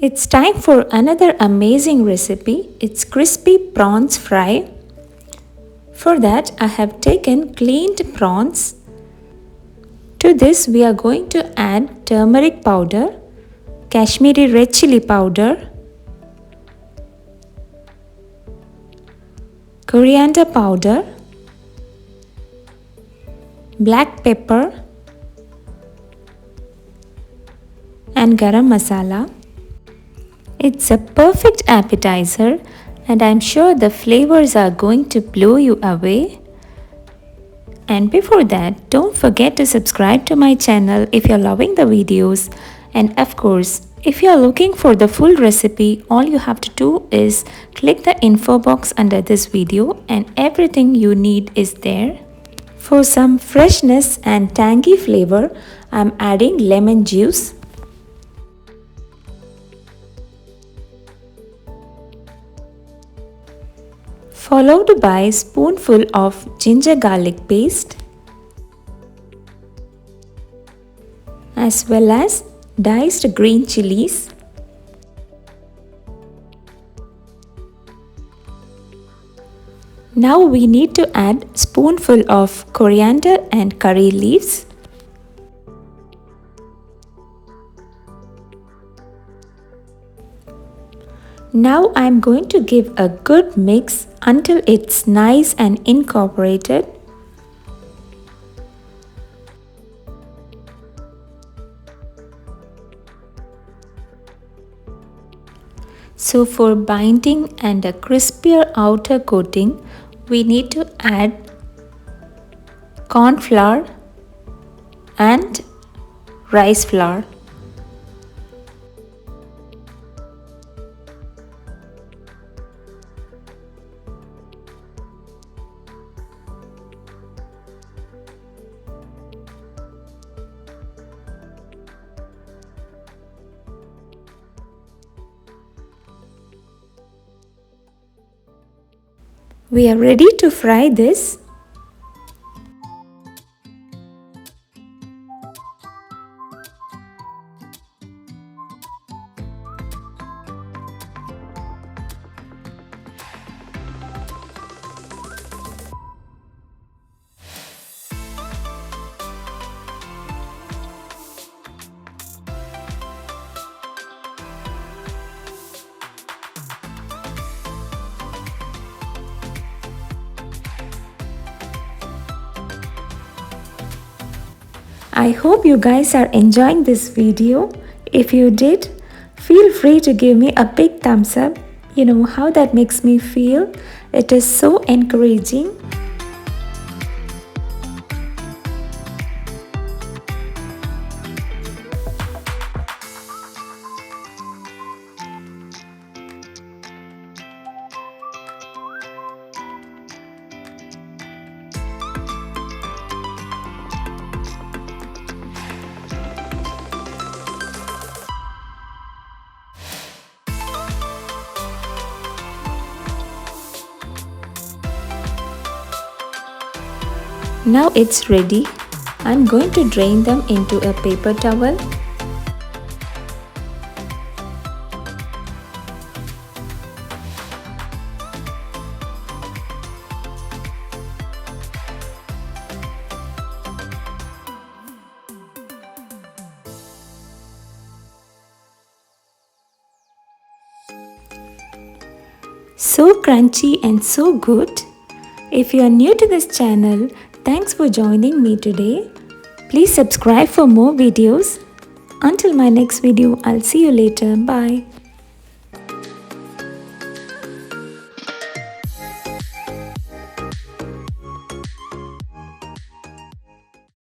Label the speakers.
Speaker 1: It's time for another amazing recipe. It's crispy prawns fry. For that, I have taken cleaned prawns. To this, we are going to add turmeric powder, Kashmiri red chili powder, coriander powder, black pepper, and garam masala. It's a perfect appetizer and I'm sure the flavors are going to blow you away. And before that, don't forget to subscribe to my channel if you're loving the videos. And of course, if you're looking for the full recipe, all you have to do is click the info box under this video and everything you need is there. For some freshness and tangy flavor, I'm adding lemon juice. Followed by a spoonful of ginger garlic paste, as well as diced green chilies, now we need to add spoonful of coriander and curry leaves. Now I am going to give a good mix until it's nice and incorporated. So for binding and a crispier outer coating, we need to add corn flour and rice flour. We are ready to fry this. I hope you guys are enjoying this video. If you did, feel free to give me a big thumbs up. You know how that makes me feel. It is so encouraging. Now it's ready. I'm going to drain them into a paper towel. So crunchy and so good. If you are new to this channel, thanks for joining me today. Please subscribe for more videos. Until my next video, I'll see you later. Bye.